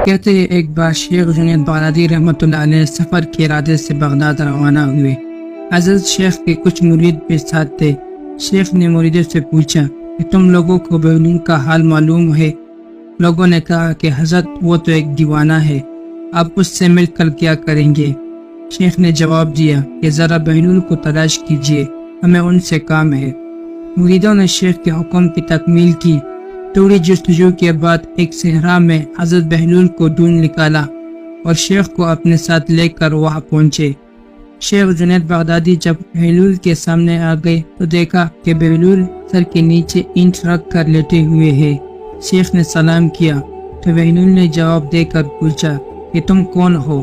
کہتے ہیں ایک بار شیخ جنید بغدادی رحمۃ اللہ علیہ سفر کے ارادے سے بغداد روانہ ہوئے۔ حضرت شیخ کے کچھ مرید بھی ساتھ تھے۔ شیخ نے مریدوں سے پوچھا کہ تم لوگوں کو بہلول کا حال معلوم ہے؟ لوگوں نے کہا کہ حضرت وہ تو ایک دیوانہ ہے، آپ اس سے مل کر کیا کریں گے؟ شیخ نے جواب دیا کہ ذرا بہلول کو تلاش کیجیے، ہمیں ان سے کام ہے۔ مریدوں نے شیخ کے حکم کی تکمیل کی۔ تھوڑی جستجو کے بعد ایک صحرا میں حضرت بہلول کو ڈھونڈ نکالا اور شیخ کو اپنے ساتھ لے کر وہاں پہنچے۔ شیخ جنید بغدادی جب بہلول کے سامنے آ گئے تو دیکھا کہ بہلول سر کے نیچے اینٹ رکھ کر لیٹے ہوئے ہے۔ شیخ نے سلام کیا تو بہلول نے جواب دے کر پوچھا کہ تم کون ہو؟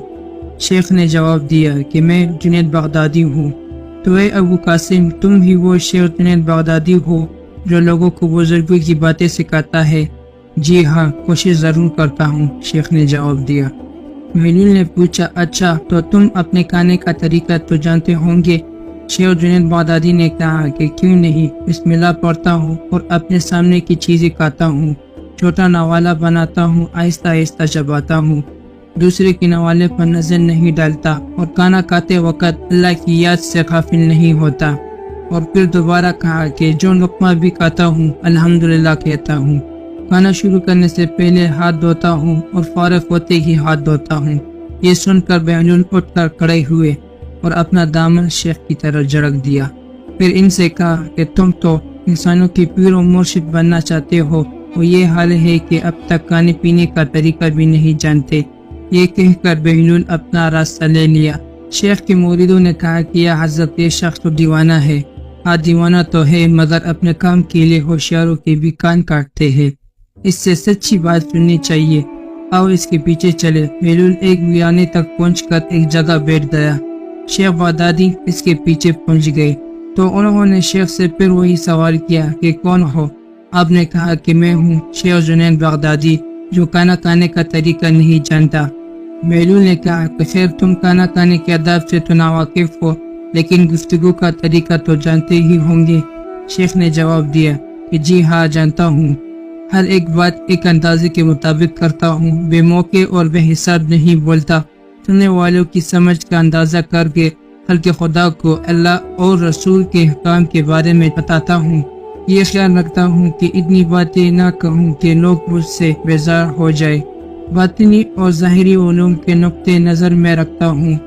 شیخ نے جواب دیا کہ میں جنید بغدادی ہوں۔ تو اے ابو قاسم، تم ہی وہ شیخ جنید بغدادی ہو جو لوگوں کو بزرگوں کی باتیں سکھاتا ہے؟ جی ہاں، کوشش ضرور کرتا ہوں، شیخ نے جواب دیا۔ بہلول نے پوچھا اچھا تو تم اپنے کھانے کا طریقہ تو جانتے ہوں گے؟ شیخ جنید بغدادی نے کہا کہ کیوں نہیں، بسم اللہ پڑھتا ہوں اور اپنے سامنے کی چیزیں کھاتا ہوں، چھوٹا نوالا بناتا ہوں، آہستہ آہستہ چباتا ہوں، دوسرے کے نوالے پر نظر نہیں ڈالتا اور کھانا کھاتے وقت اللہ کی یاد سے غافل نہیں ہوتا۔ اور پھر دوبارہ کہا کہ جو لقمہ بھی کھاتا ہوں الحمدللہ کہتا ہوں، کھانا شروع کرنے سے پہلے ہاتھ دھوتا ہوں اور فارغ ہوتے ہی ہاتھ دھوتا ہوں۔ یہ سن کر بہلول اٹھ کر کھڑے ہوئے اور اپنا دامن شیخ کی طرف جھڑک دیا۔ پھر ان سے کہا کہ تم تو انسانوں کی پیر و مرشد بننا چاہتے ہو، اور یہ حال ہے کہ اب تک کھانے پینے کا طریقہ بھی نہیں جانتے۔ یہ کہہ کر بہلول اپنا راستہ لے لیا۔ شیخ کے مریدوں نے کہا کہ یا حضرت یہ شخص تو دیوانہ ہے۔ ہاں دیوانہ تو ہے، مگر اپنے کام کے لیے ہوشیاروں کے بھی کان کاٹتے ہیں، اس سے سچی بات سننی چاہیے، آؤ اس کے پیچھے چلے۔ بہلول ایک ویرانے تک پہنچ کر ایک جگہ بیٹھ گیا۔ شیخ بغدادی اس کے پیچھے پہنچ گئے تو انہوں نے شیخ سے پھر وہی سوال کیا کہ کون ہو؟ آپ نے کہا کہ میں ہوں شیخ جنید بغدادی جو کھانا کھانے کا طریقہ نہیں جانتا۔ بہلول نے کہا کہ خیر تم کھانا کھانے کے آداب سے تو ناواقف ہو، لیکن گفتگو کا طریقہ تو جانتے ہی ہوں گے۔ شیخ نے جواب دیا کہ جی ہاں جانتا ہوں، ہر ایک بات ایک اندازے کے مطابق کرتا ہوں، بے موقع اور بے حساب نہیں بولتا، سننے والوں کی سمجھ کا اندازہ کر کے خلق خدا کو اللہ اور رسول کے حکام کے بارے میں بتاتا ہوں۔ یہ خیال رکھتا ہوں کہ اتنی باتیں نہ کہوں کہ لوگ مجھ سے بیزار ہو جائے۔ باطنی اور ظاہری علوم کے نقطۂ نظر میں رکھتا ہوں۔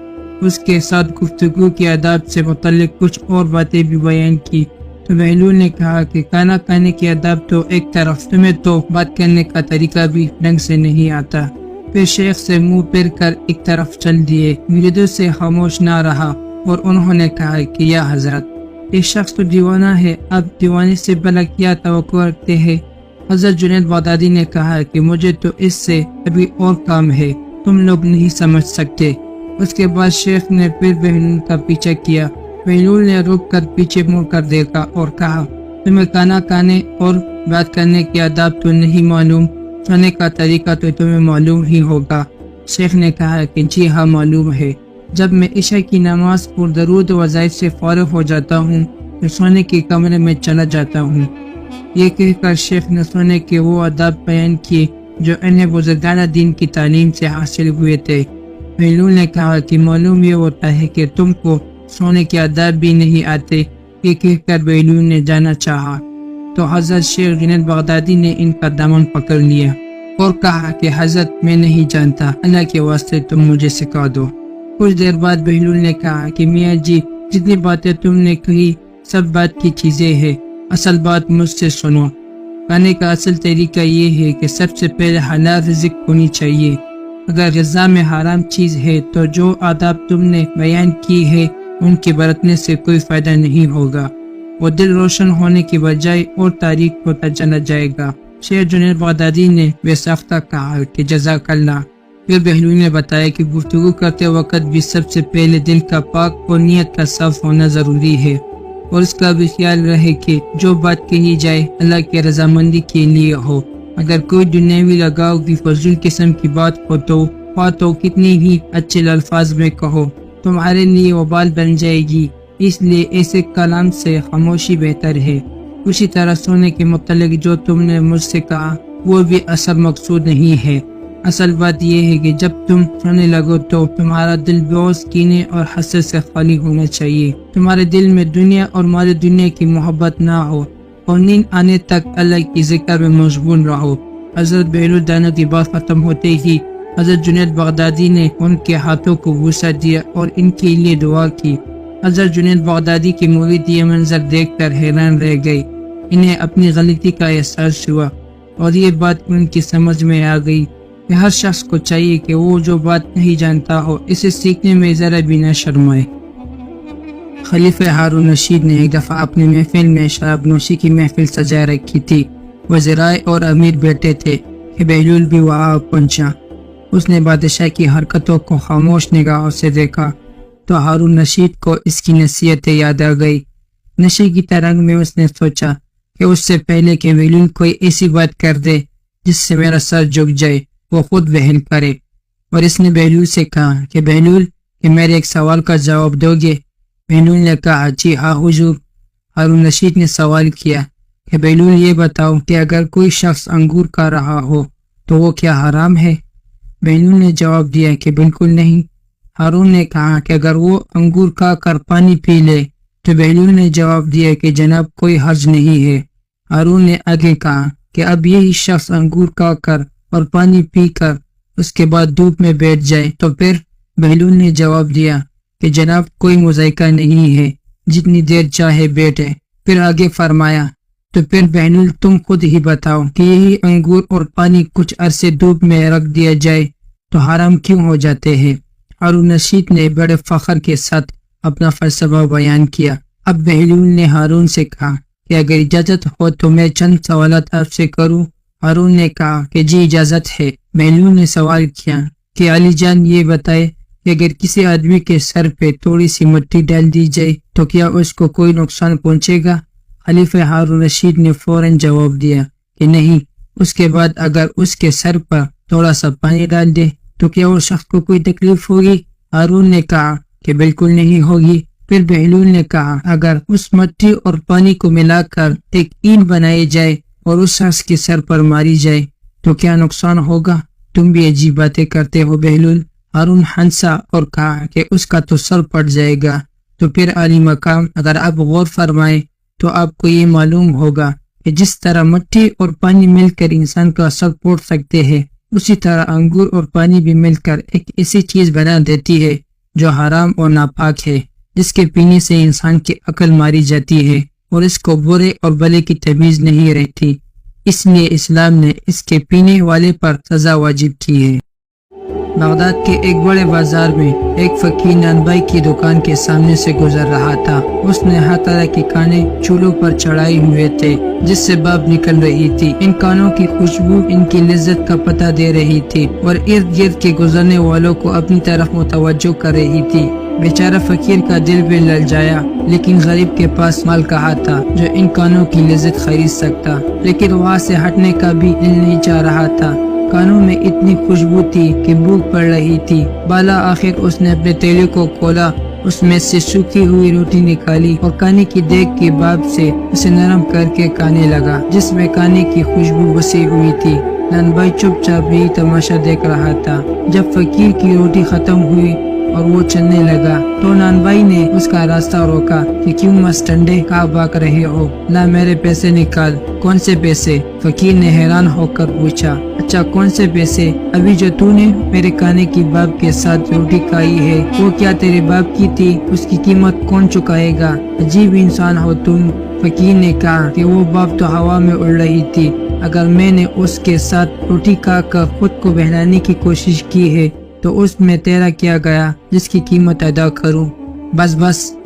اس کے ساتھ گفتگو کے آداب سے متعلق کچھ اور باتیں بھی بیان کی تو بہلول نے کہا کہ کھانا کھانے کے آداب تو ایک طرف، تمہیں تو بات کرنے کا طریقہ بھی ڈھنگ سے نہیں آتا۔ پھر شیخ سے منہ پھیر کر ایک طرف چل دیے، مریدوں سے خاموش نہ رہا اور انہوں نے کہا کہ یا حضرت یہ شخص تو دیوانہ ہے، اب دیوانے سے بھلا کیا توقع رکھتے ہیں؟ حضرت جنید بغدادی نے کہا کہ مجھے تو اس سے ابھی اور کام ہے، تم لوگ نہیں سمجھ سکتے۔ اس کے بعد شیخ نے پھر بہلول کا پیچھا کیا۔ بہلول نے رک کر پیچھے مڑ کر دیکھا اور کہا تمہیں کھانا کھانے اور بات کرنے کے آداب تو نہیں معلوم، سونے کا طریقہ تو تمہیں معلوم ہی ہوگا۔ شیخ نے کہا کہ جی ہاں معلوم ہے، جب میں عشاء کی نماز اور درود و وظائف سے فارغ ہو جاتا ہوں تو سونے کے کمرے میں چلا جاتا ہوں۔ یہ کہہ کر شیخ نے سونے کے وہ آداب بیان کیے جو انہیں بزرگانہ دین کی تعلیم سے حاصل ہوئے تھے۔ بہلول نے کہا کہ معلوم یہ ہوتا ہے کہ تم کو سونے کے آداب بھی نہیں آتے۔ یہ کہہ کر بہلول نے جانا چاہا تو حضرت شیخ جنید بغدادی نے ان کا دامن پکڑ لیا اور کہا کہ حضرت میں نہیں جانتا، اللہ کے واسطے تم مجھے سکھا دو۔ کچھ دیر بعد بہلول نے کہا کہ میاں جی جتنی باتیں تم نے کہی سب بات کی چیزیں ہیں، اصل بات مجھ سے سنو۔ کھانے کا اصل طریقہ یہ ہے کہ سب سے پہلے حلال رزق ہونی چاہیے۔ اگر غذا میں حرام چیز ہے تو جو آداب تم نے بیان کی ہے ان کے برتنے سے کوئی فائدہ نہیں ہوگا، وہ دل روشن ہونے کی بجائے اور تاریک ہوتا چلا جائے گا۔ شیخ جنید بغدادی نے بے ساختہ کہا کہ جزاک اللہ۔ پھر بہلول نے بتایا کہ گفتگو کرتے وقت بھی سب سے پہلے دل کا پاک اور نیت کا صاف ہونا ضروری ہے، اور اس کا بھی خیال رہے کہ جو بات کہی جائے اللہ کی رضامندی کے لیے ہو۔ اگر کوئی دنیاوی لگاؤ کی فضول قسم کی بات ہو تو کتنی ہی اچھے الفاظ میں کہو، تمہارے لیے وبال بن جائے گی، اس لیے ایسے کلام سے خاموشی بہتر ہے۔ اسی طرح سونے کے متعلق جو تم نے مجھ سے کہا وہ بھی اصل مقصود نہیں ہے، اصل بات یہ ہے کہ جب تم سونے لگو تو تمہارا دل بغض، کینے اور حسد سے خالی ہونا چاہیے۔ تمہارے دل میں دنیا اور مال دنیا کی محبت نہ ہو اور نیند آنے تک اللہ کی ذکر میں مشغول رہو۔ حضرت بہلول دانو کی بات ختم ہوتے ہی حضرت جنید بغدادی نے ان کے ہاتھوں کو بوسہ دیا اور ان کے لیے دعا کی۔ حضرت جنید بغدادی کے مرید یہ منظر دیکھ کر حیران رہ گئے۔ انہیں اپنی غلطی کا احساس ہوا اور یہ بات ان کی سمجھ میں آ گئی کہ ہر شخص کو چاہیے کہ وہ جو بات نہیں جانتا ہو اسے سیکھنے میں ذرا بھی نہ شرمائے۔ خلیفہ ہارون رشید نے ایک دفعہ اپنی محفل میں شراب نوشی کی محفل سجائے رکھی تھی۔ وزرائے اور امیر بیٹھے تھے کہ بہلول بھی وہاں پہنچا۔ اس نے بادشاہ کی حرکتوں کو خاموش نگاہوں سے دیکھا تو ہارون رشید کو اس کی نصیحتیں یاد آ گئی۔ نشے کی ترنگ میں اس نے سوچا کہ اس سے پہلے کہ بہلول کوئی ایسی بات کر دے جس سے میرا سر جھک جائے، وہ خود وہل کرے۔ اور اس نے بہلول سے کہا کہ بہلول، کہ میرے ایک سوال کا جواب دو گے؟ بہلول نے کہا جی ہاں حضور۔ ہارون رشید نے سوال کیا کہ بہلول یہ بتاؤ کہ اگر کوئی شخص انگور کھا رہا ہو تو وہ کیا حرام ہے؟ بہلول نے جواب دیا کہ بالکل نہیں۔ ہارون نے کہا کہ اگر وہ انگور کھا کر پانی پی لے تو بہلول نے جواب دیا کہ جناب کوئی حرج نہیں ہے۔ ہارون نے آگے کہا کہ اب یہی شخص انگور کھا کر اور پانی پی کر اس کے بعد دھوپ میں بیٹھ جائے تو پھر؟ بہلول نے جواب دیا کہ جناب کوئی مذائقہ نہیں ہے، جتنی دیر چاہے بیٹھے۔ پھر آگے فرمایا تو پھر بہلول تم خود ہی بتاؤ کہ یہی انگور اور پانی کچھ عرصے دھوپ میں رکھ دیا جائے تو حرام کیوں ہو جاتے ہیں؟ ہارون رشید نے بڑے فخر کے ساتھ اپنا فلسفہ بیان کیا۔ اب بہلول نے ہارون سے کہا کہ اگر اجازت ہو تو میں چند سوالات آپ سے کروں؟ ہارون نے کہا کہ جی اجازت ہے۔ بہلول نے سوال کیا کہ علی جان یہ بتائے کہ اگر کسی آدمی کے سر پہ تھوڑی سی مٹی ڈال دی جائے تو کیا اس کو کوئی نقصان پہنچے گا؟ خلیفہ ہارون رشید نے فوراً جواب دیا کہ نہیں۔ اس کے بعد اگر اس کے سر پر تھوڑا سا پانی ڈال دے تو کیا اس شخص کو کوئی تکلیف ہوگی؟ ہارون نے کہا کہ بالکل نہیں ہوگی۔ پھر بہلول نے کہا اگر اس مٹی اور پانی کو ملا کر ایک اینٹ بنائی جائے اور اس شخص کے سر پر ماری جائے تو کیا نقصان ہوگا؟ تم بھی عجیب باتیں کرتے ہو بہلول۔ ہارون ہنسا اور کہا کہ اس کا تو سر پڑ جائے گا۔ تو پھر عالی مقام اگر آپ غور فرمائیں تو آپ کو یہ معلوم ہوگا کہ جس طرح مٹی اور پانی مل کر انسان کا سر پھوڑ سکتے ہیں، اسی طرح انگور اور پانی بھی مل کر ایک ایسی چیز بنا دیتی ہے جو حرام اور ناپاک ہے، جس کے پینے سے انسان کی عقل ماری جاتی ہے اور اس کو برے اور بھلے کی تمیز نہیں رہتی۔ اس لیے اسلام نے اس کے پینے والے پر سزا واجب کی ہے۔ بغداد کے ایک بڑے بازار میں ایک فقیر نانبائی کی دکان کے سامنے سے گزر رہا تھا۔ اس نے ہر طرح کے کانے چولہوں پر چڑھائے ہوئے تھے جس سے بھاپ نکل رہی تھی۔ ان کانوں کی خوشبو ان کی لذت کا پتہ دے رہی تھی اور ارد گرد کے گزرنے والوں کو اپنی طرف متوجہ کر رہی تھی۔ بیچارہ فقیر کا دل بھی للچایا، لیکن غریب کے پاس مال کہاں تھا جو ان کانوں کی لذت خرید سکتا، لیکن وہاں سے ہٹنے کا بھی دل نہیں چاہ رہا تھا۔ کانوں میں اتنی خوشبو تھی کہ بھوک پڑ رہی تھی۔ بالا آخر اس نے اپنے تیلے کو کھولا، اس میں سے سوکھی ہوئی روٹی نکالی اور کانے کی دیگ کے باب سے اسے نرم کر کے کھانے لگا، جس میں کانے کی خوشبو بسی ہوئی تھی۔ نانبائی چپ چاپ بھی تماشا دیکھ رہا تھا۔ جب فقیر کی روٹی ختم ہوئی اور وہ چلنے لگا تو نانبائی نے اس کا راستہ روکا کہ کیوں مستنڈے کہاں بھاگ رہے ہو، لا میرے پیسے نکال۔ کون سے پیسے؟ فقیر نے حیران ہو کر پوچھا۔ اچھا کون سے پیسے؟ ابھی جو تو نے میرے کھانے کی باب کے ساتھ روٹی کھائی ہے وہ کیا تیرے باپ کی تھی؟ اس کی قیمت کون چکائے گا؟ عجیب انسان ہو تم۔ فقیر نے کہا کہ وہ باب تو ہوا میں اڑ رہی تھی، اگر میں نے اس کے ساتھ روٹی کھا کر خود کو بہلانے کی کوشش کی ہے تو اس میں تیرا کیا گیا جس کی قیمت ادا کروں؟ بس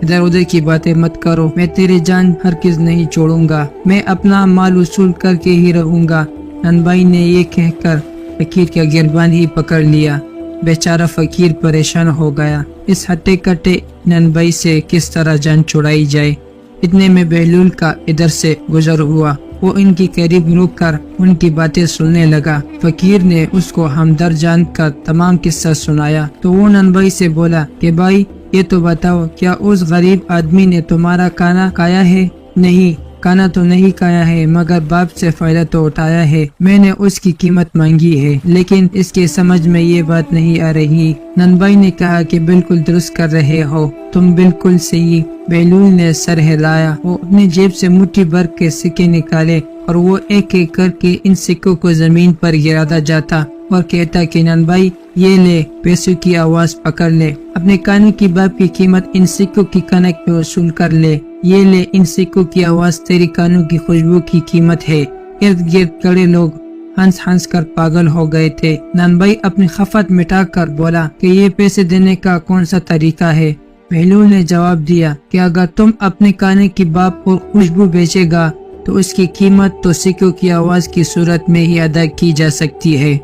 ادھر ادھر کی باتیں مت کرو، میں تیرے جان ہرگز نہیں چھوڑوں گا، میں اپنا مال وصول کر کے ہی رہوں گا۔ نانبائی نے یہ کہہ کر فقیر کا گربان ہی پکڑ لیا۔ بیچارہ فقیر پریشان ہو گیا، اس ہٹے کٹے نانبائی سے کس طرح جان چھڑائی جائے۔ اتنے میں بہلول کا ادھر سے گزر ہوا، وہ ان کی قریب رک کر ان کی باتیں سننے لگا۔ فقیر نے اس کو ہمدرد جان کا تمام قصہ سنایا تو وہ نانبائی سے بولا کہ بھائی یہ تو بتاؤ، کیا اس غریب آدمی نے تمہارا کھانا کھایا ہے؟ نہیں، کھانا تو نہیں کھایا ہے مگر باپ سے فائدہ تو اٹھایا ہے، میں نے اس کی قیمت مانگی ہے، لیکن اس کے سمجھ میں یہ بات نہیں آ رہی۔ ننبھائی نے کہا کہ بالکل درست کر رہے ہو، تم بالکل صحیح۔ بہلول نے سر ہلایا، وہ اپنی جیب سے مٹھی بھر کے سکے نکالے اور وہ ایک ایک کر کے ان سکوں کو زمین پر گراتا جاتا اور کہتا کہ ننبھائی یہ لے، پیسوں کی آواز پکڑ لے، اپنے کانوں کی باپ کی قیمت ان سکوں کی کنک پہ وصول کر لے، یہ لے، ان سکوں کی آواز تیری کانوں کی خوشبو کی قیمت ہے۔ ارد گرد کھڑے لوگ ہنس ہنس کر پاگل ہو گئے تھے۔ ننبھائی اپنی خفت مٹا کر بولا کہ یہ پیسے دینے کا کون سا طریقہ ہے؟ بہلول نے جواب دیا کہ اگر تم اپنے کانے کی باپ اور خوشبو بیچے گا تو اس کی قیمت تو سکوں کی آواز کی صورت میں ہی ادا کی جا سکتی ہے۔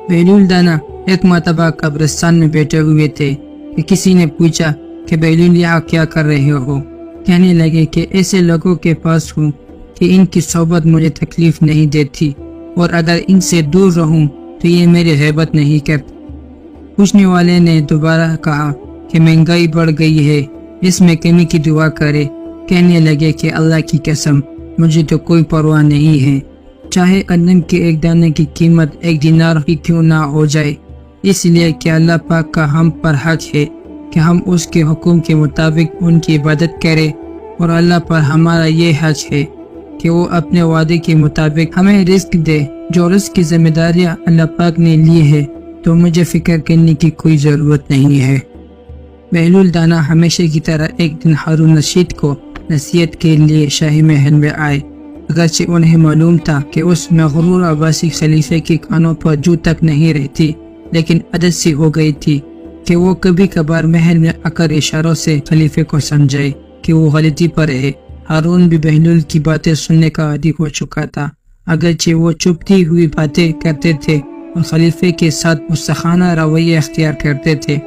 بہلول دانا ایک مرتبہ قبرستان میں بیٹھے ہوئے تھے کہ کسی نے پوچھا کہ بہلول یہاں کیا کر رہے ہو؟ کہنے لگے کہ ایسے لوگوں کے پاس ہوں کہ ان کی صحبت مجھے تکلیف نہیں دیتی اور اگر ان سے دور رہوں تو یہ میری غیبت نہیں کرتے۔ پوچھنے والے نے دوبارہ کہا کہ مہنگائی بڑھ گئی ہے، اس میں کمی کی دعا کرے۔ کہنے لگے کہ اللہ کی قسم مجھے تو کوئی پرواہ نہیں ہے، چاہے گندم کے ایک دانے کی قیمت 1 دینار ہی کیوں نہ ہو جائے، اس لیے کہ اللہ پاک کا ہم پر حق ہے کہ ہم اس کے حکم کے مطابق ان کی عبادت کریں، اور اللہ پر ہمارا یہ حق ہے کہ وہ اپنے وعدے کے مطابق ہمیں رزق دے۔ جو رزق کی ذمہ داریاں اللہ پاک نے لی ہے تو مجھے فکر کرنے کی کوئی ضرورت نہیں ہے۔ بہلول دانا ہمیشہ کی طرح ایک دن ہارون رشید کو نصیحت کے لیے شاہی محل میں آئے، اگرچہ انہیں معلوم تھا کہ اس مغرور عباسی خلیفے کے کانوں پر جو تک نہیں رہتی، لیکن عادت سی ہو گئی تھی کہ وہ کبھی کبھار محل میں آ کر اشاروں سے خلیفے کو سمجھائے کہ وہ غلطی پر ہے۔ ہارون بھی بہلول کی باتیں سننے کا عادی ہو چکا تھا، اگرچہ وہ چپتی ہوئی باتیں کرتے تھے اور خلیفے کے ساتھ مستخانہ رویہ اختیار کرتے تھے،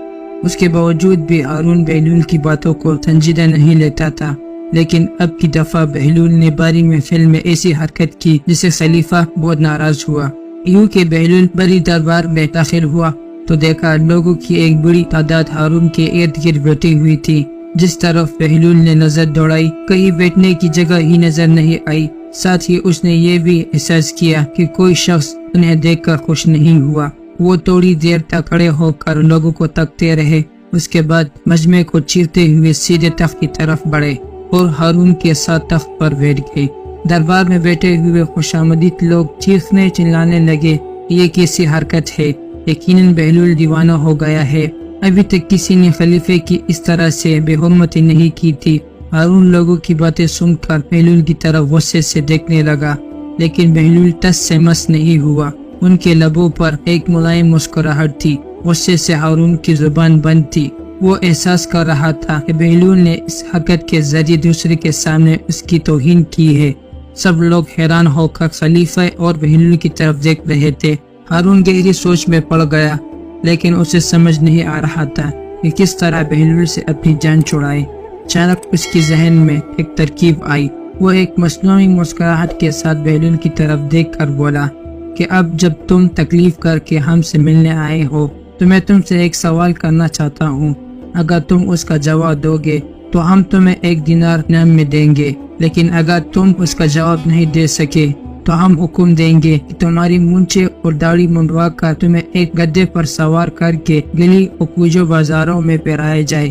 اس کے باوجود بھی ہارون بہلول کی باتوں کو سنجیدہ نہیں لیتا تھا۔ لیکن اب کی دفعہ بہلول نے باری محفل میں ایسی حرکت کی جس سے خلیفہ بہت ناراض ہوا۔ یوں کہ بہلول بڑی دربار میں داخل ہوا تو دیکھا لوگوں کی ایک بڑی تعداد ہارون کے ارد گرد بیٹھی ہوئی تھی۔ جس طرف بہلول نے نظر دوڑائی کہیں بیٹھنے کی جگہ ہی نظر نہیں آئی، ساتھ ہی اس نے یہ بھی احساس کیا کہ کوئی شخص انہیں دیکھ کر خوش نہیں ہوا۔ وہ تھوڑی دیر تک کھڑے ہو کر لوگوں کو تکتے رہے، اس کے بعد مجمع کو چیرتے ہوئے سیدھے تخت کی طرف بڑھے اور ہارون کے ساتھ تخت پر بیٹھ گئے۔ دربار میں بیٹھے ہوئے خوشامدید لوگ چیخنے چلانے لگے، یہ کیسی حرکت ہے؟ یقیناً بہلول دیوانہ ہو گیا ہے، ابھی تک کسی نے خلیفے کی اس طرح سے بے حرمتی نہیں کی تھی۔ ہارون لوگوں کی باتیں سن کر بہلول کی طرف غصے سے دیکھنے لگا، لیکن بہلول ٹس سے مس نہیں ہوا۔ ان کے لبوں پر ایک ملائم مسکراہٹ تھی، غصے سے ہارون کی زبان بند تھی۔ وہ احساس کر رہا تھا کہ بہلول نے اس حرکت کے ذریعے دوسرے کے سامنے اس کی توہین کی ہے۔ سب لوگ حیران ہو کر خلیفہ اور بہلول کی طرف دیکھ رہے تھے۔ ہارون گہری سوچ میں پڑ گیا، لیکن اسے سمجھ نہیں آ رہا تھا کہ کس طرح بہلول سے اپنی جان چھڑائے۔ اچانک اس کی ذہن میں ایک ترکیب آئی، وہ ایک مصنوعی مسکراہٹ کے ساتھ بہلول کی طرف دیکھ کر بولا کہ اب جب تم تکلیف کر کے ہم سے ملنے آئے ہو تو میں تم سے ایک سوال کرنا چاہتا ہوں، اگر تم اس کا جواب دو گے تو ہم تمہیں 1 دینار انعام میں دیں گے، لیکن اگر تم اس کا جواب نہیں دے سکے تو ہم حکم دیں گے کہ تمہاری مونچھیں اور داڑھی منڈوا کر تمہیں ایک گدے پر سوار کر کے گلی اور کوچوں بازاروں میں پھرایا جائے۔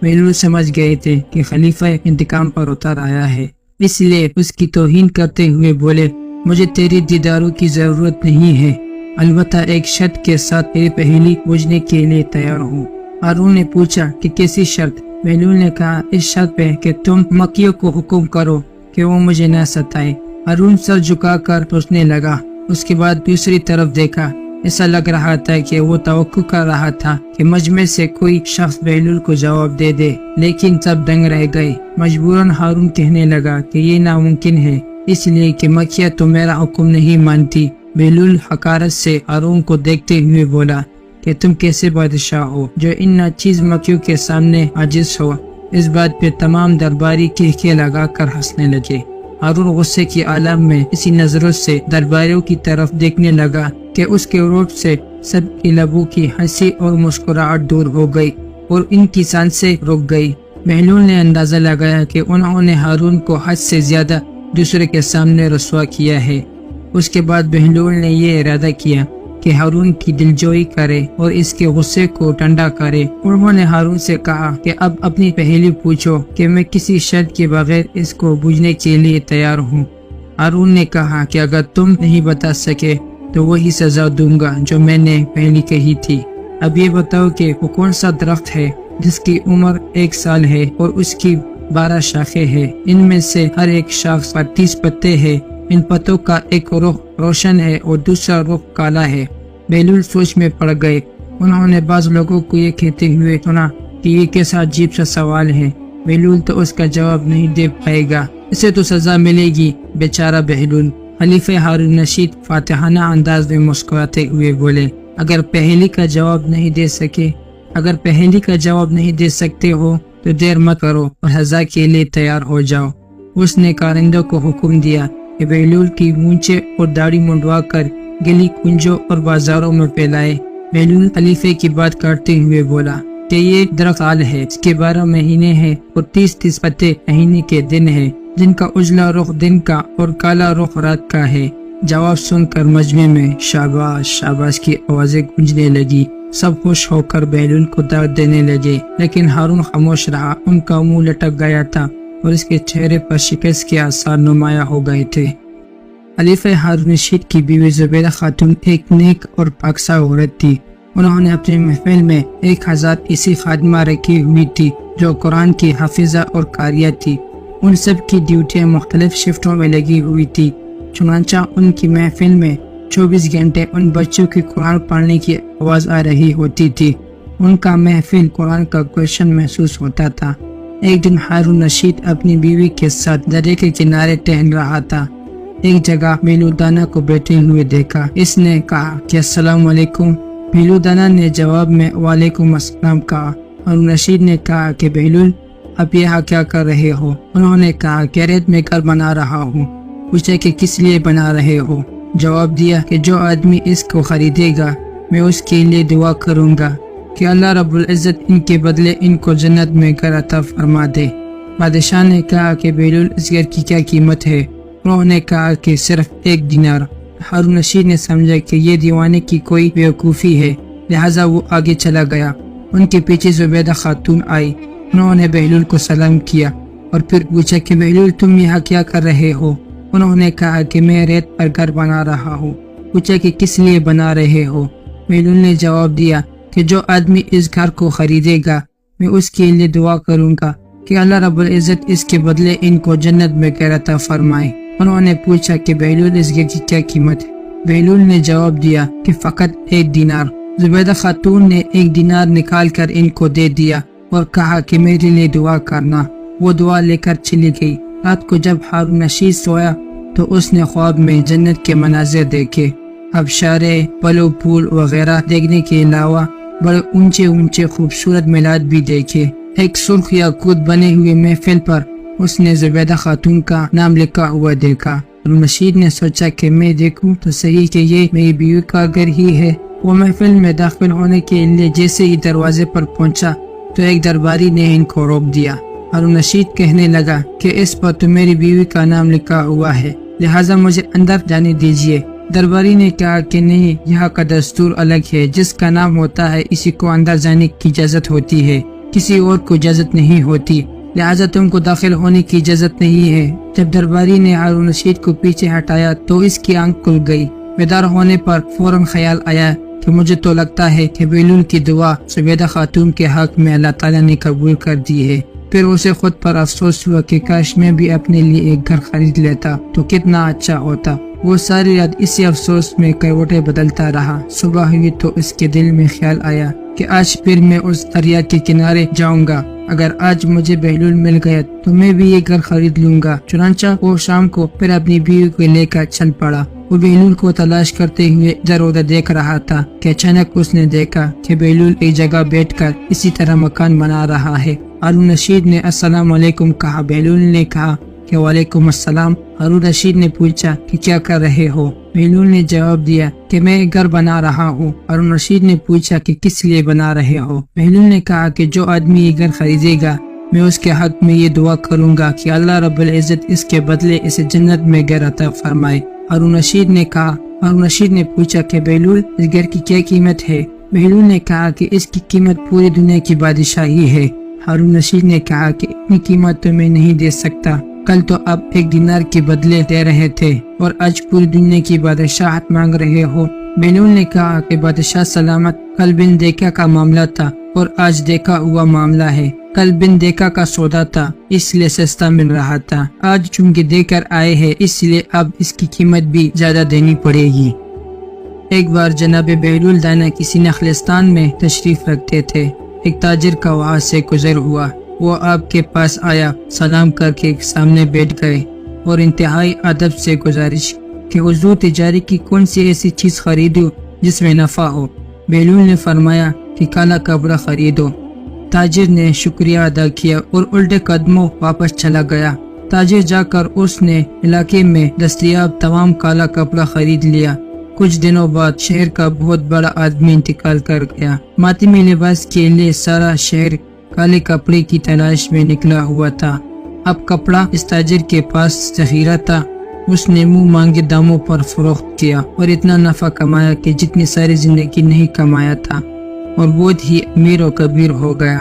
بہلول سمجھ گئے تھے کہ خلیفہ انتقام پر اتر آیا ہے، اس لیے اس کی توہین کرتے ہوئے بولے، مجھے تیری دیداروں کی ضرورت نہیں ہے، البتہ ایک شرط کے ساتھ تیری پہیلی بوجھنے کے لیے تیار ہوں۔ ہارون نے پوچھا کہ کیسی شرط؟ بہلول نے کہا، اس شرط پہ کہ تم مکیوں کو حکم کرو کہ وہ مجھے نہ ستائے۔ ہارون سر جھکا کر سوچنے لگا، اس کے بعد دوسری طرف دیکھا، ایسا لگ رہا تھا کہ وہ توقع کر رہا تھا کہ مجمع سے کوئی شخص بہلول کو جواب دے دے، لیکن سب دنگ رہ گئے۔ مجبوراً ہارون کہنے لگا کہ یہ ناممکن ہے، اس لیے کہ مکیہ تو میرا حکم نہیں مانتی۔ بہلول حقارت سے ہارون کو دیکھتے ہوئے بولا کہ تم کیسے بادشاہ ہو جو ان ناچیز مکیوں کے سامنے عاجز ہو؟ اس بات پہ تمام درباری کہکے لگا کر ہنسنے لگے۔ ہارون غصے کی عالم میں اسی نظروں سے درباریوں کی طرف دیکھنے لگا کہ اس کے روٹ سے سب کی لبوں کی ہنسی اور مسکراہٹ دور ہو گئی اور ان کی سانسیں رک گئی۔ بہلول نے اندازہ لگایا کہ انہوں نے ہارون کو حد سے زیادہ دوسرے کے سامنے رسوا کیا ہے۔ اس کے بعد بہلول نے یہ ارادہ کیا کہ ہارون کی دلجوئی کرے اور اس کے غصے کو ٹھنڈا کرے۔ انہوں نے ہارون سے کہا کہ اب اپنی پہیلی پوچھو کہ میں کسی شرط کے بغیر اس کو بوجھنے کے لیے تیار ہوں۔ ہارون نے کہا کہ اگر تم نہیں بتا سکے تو وہی سزا دوں گا جو میں نے پہلی کہی تھی۔ اب یہ بتاؤ کہ وہ کون سا درخت ہے جس کی عمر 1 سال ہے اور اس کی 12 شاخیں ہیں، ان میں سے ہر ایک شاخ پر 30 پتے ہیں، ان پتوں کا ایک رخ روشن ہے اور دوسرا رخ کالا ہے۔ بہلول سوچ میں پڑ گئے۔ انہوں نے بعض لوگوں کو یہ کہتے ہوئے سنا کہ یہ کیسا عجیب سا سوال ہے، بہلول تو اس کا جواب نہیں دے پائے گا، اسے تو سزا ملے گی، بیچارہ بہلول۔ خلیفہ ہارون رشید فاتحانہ انداز میں مسکراتے ہوئے بولے، اگر پہلی کا جواب نہیں دے سکتے ہو تو دیر مت کرو اور سزا کے لیے تیار ہو جاؤ۔ اس نے کارندوں کو حکم دیا کہ بہلول کی مونچھیں اور داڑھی منڈوا کر گلی کنجوں اور بازاروں میں پھیلائے۔ بہلول خلیفے کی بات کرتے ہوئے بولا کہ یہ درخت سال ہے، اس کے 12 مہینے ہیں اور 30 پتے مہینے کے دن ہیں، جن کا اجلا رخ دن کا اور کالا رخ رات کا ہے۔ جواب سن کر مجمع میں شاباش شاباش کی آوازیں گونجنے لگی۔ سب خوش ہو کر بہلول کو دعوت دینے لگے، لیکن ہارون خاموش رہا۔ ان کا منہ لٹک گیا تھا اور اس کے چہرے پر شکست کے آثار نمایاں ہو گئے تھے۔ خلیفہ ہارون رشید کی بیوی زبیدہ خاتون ایک نیک اور پاکیزہ عورت تھی۔ انہوں نے اپنے محفل میں 1000 ایسی خادمہ رکھی ہوئی تھی جو قرآن کی حافظہ اور قاریہ تھی۔ ان سب کی ڈیوٹیاں مختلف شفٹوں میں لگی ہوئی تھی، چنانچہ ان کی محفل میں 24 گھنٹے ان بچوں کی قرآن پڑھنے کی آواز آ رہی ہوتی تھی۔ ان کا محفل قرآن کا گلشن محسوس ہوتا تھا۔ ایک دن ہارون رشید اپنی بیوی کے ساتھ درے کے کنارے ٹہل رہا تھا۔ ایک جگہ میلودانہ کو بیٹھے ہوئے دیکھا۔ اس نے کہا کہ السلام علیکم۔ میلودانہ نے جواب میں وعلیکم السلام کہا۔ ہارون رشید نے کہا کہ بہلول اب یہاں کیا کر رہے ہو؟ انہوں نے کہا کہ ریت میں گھر بنا رہا ہوں۔ پوچھا کہ کس لیے بنا رہے ہو؟ جواب دیا کہ جو آدمی اس کو خریدے گا میں اس کے لیے دعا کروں گا کہ اللہ رب العزت ان کے بدلے ان کو جنت میں گھر عطا فرما دے۔ بادشاہ نے کہا کہ بہلول اس گھر کی کیا قیمت ہے؟ انہوں نے کہا کہ صرف 1 دینار۔ ہارون رشید نے سمجھا کہ یہ دیوانے کی کوئی بیوقوفی ہے، لہٰذا وہ آگے چلا گیا۔ ان کے پیچھے زبیدہ خاتون آئی۔ انہوں نے بہلول کو سلام کیا اور پھر پوچھا کہ بہلول تم یہاں کیا کر رہے ہو؟ انہوں نے کہا کہ میں ریت پر گھر بنا رہا ہوں۔ پوچھا کہ کس لیے بنا رہے ہو؟ بہلول نے جواب دیا کہ جو آدمی اس گھر کو خریدے گا میں اس کے لیے دعا کروں گا کہ اللہ رب العزت اس کے بدلے ان کو جنت میں گھر عطا فرمائے۔ انہوں نے پوچھا کہ بہلول اس گھر کی کیا قیمت ہے؟ بہلول نے جواب دیا کہ فقط 1 دینار۔ زبیدہ خاتون نے 1 دینار نکال کر ان کو دے دیا اور کہا کہ میرے لیے دعا کرنا۔ وہ دعا لے کر چلی گئی۔ رات کو جب ہارون رشید سویا تو اس نے خواب میں جنت کے مناظر دیکھے۔ ابشارے، پھلو پھول وغیرہ دیکھنے کے علاوہ بڑے اونچے اونچے خوبصورت میلاد بھی دیکھے۔ ایک سرخ یاقوت بنے ہوئے محفل پر اس نے زبیدہ خاتون کا نام لکھا ہوا دیکھا۔ ہارون رشید نے سوچا کہ میں دیکھوں تو صحیح کہ یہ میری بیوی کا گھر ہی ہے۔ وہ محفل میں داخل ہونے کے لیے جیسے ہی دروازے پر پہنچا تو ایک درباری نے ان کو روک دیا۔ ہارون رشید کہنے لگا کہ اس پر تو میری بیوی کا نام لکھا ہوا ہے، لہٰذا مجھے اندر جانے دیجیے۔ درباری نے کہا کہ نہیں، یہاں کا دستور الگ ہے، جس کا نام ہوتا ہے اسی کو اندر جانے کی اجازت ہوتی ہے، کسی اور کو اجازت نہیں ہوتی، لہٰذا تم کو داخل ہونے کی اجازت نہیں ہے۔ جب درباری نے ہارون رشید کو پیچھے ہٹایا تو اس کی آنکھ کھل گئی۔ بیدار ہونے پر فوراً خیال آیا کہ مجھے تو لگتا ہے کہ بہلول کی دعا زبیدہ خاتون کے حق میں اللہ تعالیٰ نے قبول کر دی ہے۔ پھر اسے خود پر افسوس ہوا کہ کاش میں بھی اپنے لیے ایک گھر خرید لیتا تو کتنا اچھا ہوتا۔ وہ ساری رات اسی افسوس میں کروٹیں بدلتا رہا۔ صبح ہوئی تو اس کے دل میں خیال آیا کہ آج پھر میں اس دریا کے کنارے جاؤں گا۔ اگر آج مجھے بہلول مل گیا تو میں بھی یہ گھر خرید لوں گا۔ چنانچہ وہ شام کو پھر اپنی بیوی کو لے کر چل پڑا۔ وہ بہلول کو تلاش کرتے ہوئے ادھر ادھر دیکھ رہا تھا کہ اچانک اس نے دیکھا کہ بہلول ایک جگہ بیٹھ کر اسی طرح مکان بنا رہا ہے۔ ہارون رشید نے السلام علیکم کہا۔ بہلول نے کہا کہ وعلیکم السلام۔ ہارون رشید نے پوچھا کہ کیا کر رہے ہو؟ بہلول نے جواب دیا کہ میں گھر بنا رہا ہوں۔ ہارون رشید نے پوچھا کہ کس لیے بنا رہے ہو؟ بہلول نے کہا کہ جو آدمی یہ گھر خریدے گا میں اس کے حق میں یہ دعا کروں گا کہ اللہ رب العزت اس کے بدلے اسے جنت میں گھر عطا فرمائے۔ ہارون رشید نے کہا، ہارون رشید نے پوچھا کہ بہلول اس گھر کی کیا قیمت ہے؟ بہلول نے کہا کہ اس کی قیمت پوری دنیا کی بادشاہی ہے۔ ہارون رشید نے کہا کہ اتنی قیمت تو میں نہیں دے سکتا، کل تو آپ 1 دینار کے بدلے دے رہے تھے اور آج پوری دنیا کی بادشاہت مانگ رہے ہو۔ بہلول نے کہا کہ بادشاہ سلامت، کل بن دیکھا کا معاملہ تھا اور آج دیکھا ہوا معاملہ ہے۔ کل بن دیکھا کا سودا تھا اس لیے سستا مل رہا تھا، آج چونکہ دے کر آئے ہیں اس لیے اب اس کی قیمت بھی زیادہ دینی پڑے گی۔ ایک بار جناب بہلول دانا کسی نخلستان میں تشریف رکھتے تھے۔ ایک تاجر کا وہاں سے گزر ہوا، وہ آپ کے پاس آیا، سلام کر کے سامنے بیٹھ گئے اور انتہائی ادب سے گزارش کہ حضور تجاری کی کون سی ایسی چیز خریدو جس میں نفع ہو؟ بہلول نے فرمایا کہ کالا کپڑا خریدو۔ تاجر نے شکریہ ادا کیا اور الٹے قدموں واپس چلا گیا۔ تاجر جا کر اس نے علاقے میں دستیاب تمام کالا کپڑا خرید لیا۔ کچھ دنوں بعد شہر کا بہت بڑا آدمی انتقال کر گیا۔ ماتمی لباس کے لیے سارا شہر کالے کپڑے کی تلاش میں نکلا ہوا تھا۔ اب کپڑا اس تاجر کے پاس ذخیرہ تھا، اس نے منہ مانگے داموں پر فروخت کیا اور اتنا نفع کمایا کہ جتنی ساری زندگی نہیں کمایا تھا، اور بہت ہی امیر و کبیر ہو گیا۔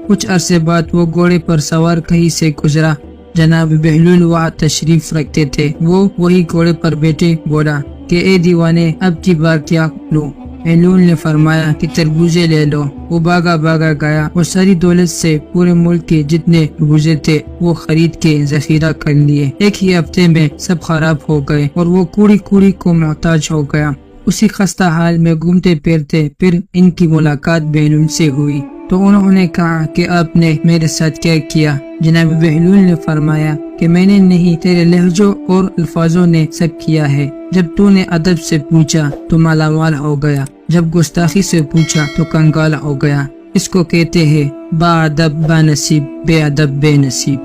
کچھ عرصے بعد وہ گھوڑے پر سوار کہیں سے گزرا۔ جناب بہلول وہاں تشریف رکھتے تھے۔ وہ وہی گھوڑے پر بیٹھے بولا کہ اے دیوانے، اب کی بار کیا لوں؟ بہلول نے فرمایا کہ تربوزے لے لو۔ وہ بھاگا گیا اور ساری دولت سے پورے ملک کے جتنے تربوزے تھے وہ خرید کے ذخیرہ کر لیے۔ ایک ہی ہفتے میں سب خراب ہو گئے اور وہ کوڑی کو محتاج ہو گیا۔ اسی خستہ حال میں گھومتے پھرتے پھر ان کی ملاقات بہلول سے ہوئی تو انہوں نے کہا کہ آپ نے میرے ساتھ کیا کیا؟ جناب بہلول نے فرمایا کہ میں نے نہیں، تیرے لہجوں اور الفاظوں نے سب کیا ہے۔ جب تو نے ادب سے پوچھا تو مالا مال ہو گیا، جب گستاخی سے پوچھا تو کنگال ہو گیا۔ اس کو کہتے ہیں با ادب با نصیب، بے ادب بے نصیب۔